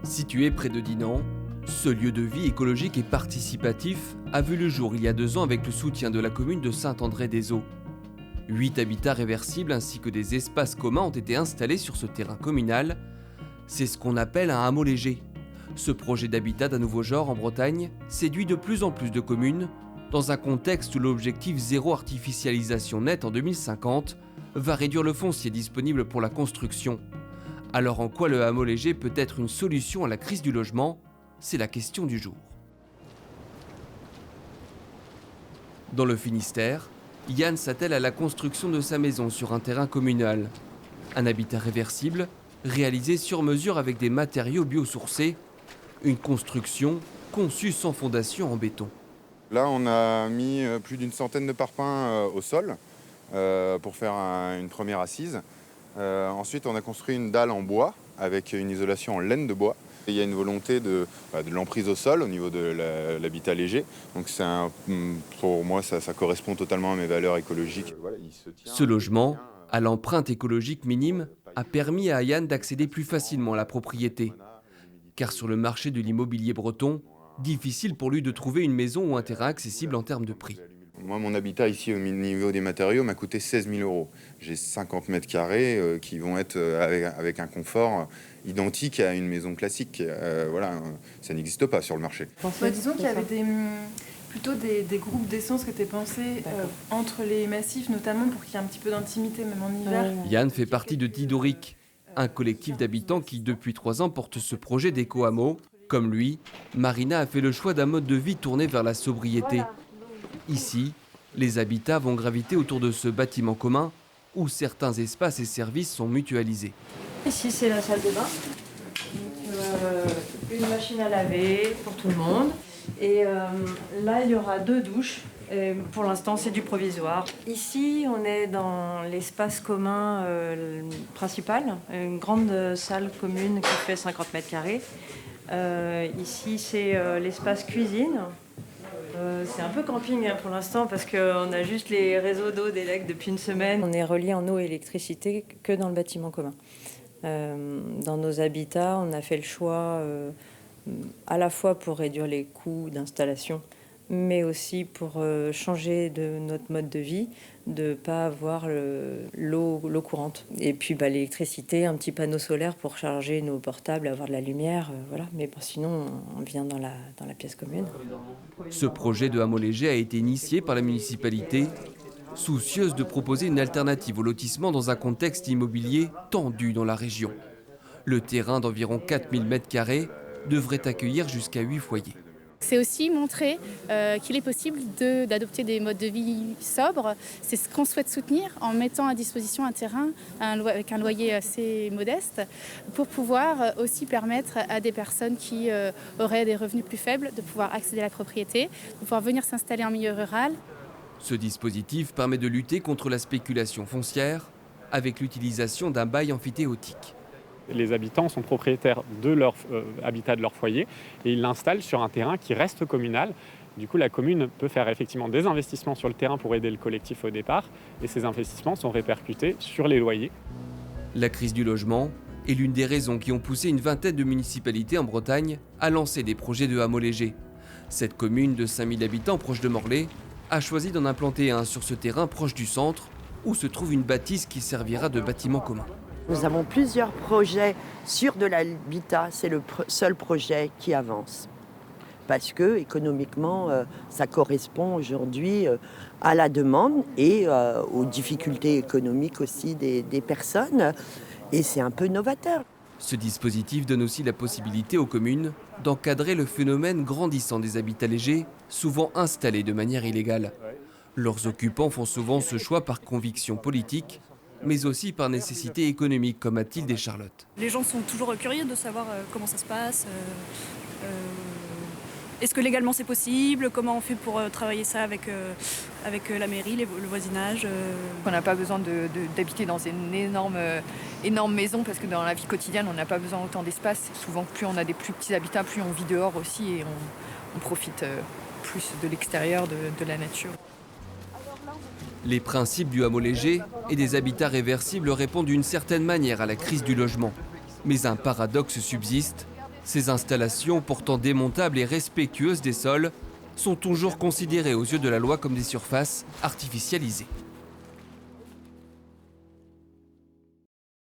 Situé près de Dinan, ce lieu de vie écologique et participatif a vu le jour il y a 2 ans avec le soutien de la commune de Saint-André-des-Eaux. 8 habitats réversibles ainsi que des espaces communs ont été installés sur ce terrain communal. C'est ce qu'on appelle un hameau léger. Ce projet d'habitat d'un nouveau genre en Bretagne séduit de plus en plus de communes dans un contexte où l'objectif zéro artificialisation nette en 2050 va réduire le foncier disponible pour la construction. Alors en quoi le hameau léger peut être une solution à la crise du logement? C'est la question du jour. Dans le Finistère, Yann s'attelle à la construction de sa maison sur un terrain communal. Un habitat réversible, réalisé sur mesure avec des matériaux biosourcés. Une construction conçue sans fondation en béton. Là, on a mis plus d'une centaine de parpaings au sol pour faire une première assise. Ensuite, on a construit une dalle en bois avec une isolation en laine de bois. Et il y a une volonté de l'emprise au sol au niveau de l'habitat léger. Donc pour moi, ça correspond totalement à mes valeurs écologiques. Voilà, ce logement, à l'empreinte écologique minime, a permis à Yann d'accéder plus facilement à la propriété. Car sur le marché de l'immobilier breton, difficile pour lui de trouver une maison ou un terrain accessible en termes de prix. Moi, mon habitat ici au niveau des matériaux m'a coûté 16 000 €. J'ai 50 mètres carrés qui vont être avec un confort identique à une maison classique. Voilà, ça n'existe pas sur le marché. Disons qu'il y avait plutôt des groupes d'essence qui étaient pensés entre les massifs, notamment pour qu'il y ait un petit peu d'intimité, même en hiver. Yann fait partie de Tidoric, un collectif d'habitants qui, depuis 3 ans, porte ce projet d'éco-hameau. Comme lui, Marina a fait le choix d'un mode de vie tourné vers la sobriété. Ici, les habitats vont graviter autour de ce bâtiment commun où certains espaces et services sont mutualisés. Ici, c'est la salle de bain. Une machine à laver pour tout le monde. Et là, il y aura 2 douches. Et pour l'instant, c'est du provisoire. Ici, on est dans l'espace commun principal, une grande salle commune qui fait 50 mètres carrés. Ici, c'est l'espace cuisine. C'est un peu camping pour l'instant parce qu'on a juste les réseaux d'eau d'Élec depuis une semaine. On est relié en eau et électricité que dans le bâtiment commun. Dans nos habitats, on a fait le choix à la fois pour réduire les coûts d'installation, mais aussi pour changer de notre mode de vie, de ne pas avoir l'eau courante. Et puis l'électricité, un petit panneau solaire pour charger nos portables, avoir de la lumière, voilà. Mais sinon, on vient dans la pièce commune. Ce projet de hameau léger a été initié par la municipalité, soucieuse de proposer une alternative au lotissement dans un contexte immobilier tendu dans la région. Le terrain d'environ 4000 m² devrait accueillir jusqu'à 8 foyers. C'est aussi montrer qu'il est possible d'adopter des modes de vie sobres. C'est ce qu'on souhaite soutenir en mettant à disposition un terrain avec un loyer assez modeste pour pouvoir aussi permettre à des personnes qui auraient des revenus plus faibles de pouvoir accéder à la propriété, de pouvoir venir s'installer en milieu rural. Ce dispositif permet de lutter contre la spéculation foncière avec l'utilisation d'un bail amphithéotique. Les habitants sont propriétaires de leur habitat, de leur foyer, et ils l'installent sur un terrain qui reste communal. Du coup, la commune peut faire effectivement des investissements sur le terrain pour aider le collectif au départ, et ces investissements sont répercutés sur les loyers. La crise du logement est l'une des raisons qui ont poussé une vingtaine de municipalités en Bretagne à lancer des projets de hameaux légers. Cette commune de 5000 habitants proche de Morlaix a choisi d'en implanter un sur ce terrain proche du centre, où se trouve une bâtisse qui servira de bâtiment commun. Nous avons plusieurs projets sur de l'habitat, c'est le seul projet qui avance. Parce que économiquement, ça correspond aujourd'hui à la demande et aux difficultés économiques aussi des personnes. Et c'est un peu novateur. Ce dispositif donne aussi la possibilité aux communes d'encadrer le phénomène grandissant des habitats légers, souvent installés de manière illégale. Leurs occupants font souvent ce choix par conviction politique, mais aussi par nécessité économique, comme Mathilde et Charlotte. Les gens sont toujours curieux de savoir comment ça se passe. Est-ce que légalement c'est possible? Comment on fait pour travailler ça avec la mairie, le voisinage? On n'a pas besoin d'habiter dans une énorme maison parce que dans la vie quotidienne, on n'a pas besoin autant d'espace. Souvent, plus on a des plus petits habitats, plus on vit dehors aussi et on profite plus de l'extérieur, de la nature. Les principes du hameau léger et des habitats réversibles répondent d'une certaine manière à la crise du logement. Mais un paradoxe subsiste. Ces installations, pourtant démontables et respectueuses des sols, sont toujours considérées aux yeux de la loi comme des surfaces artificialisées.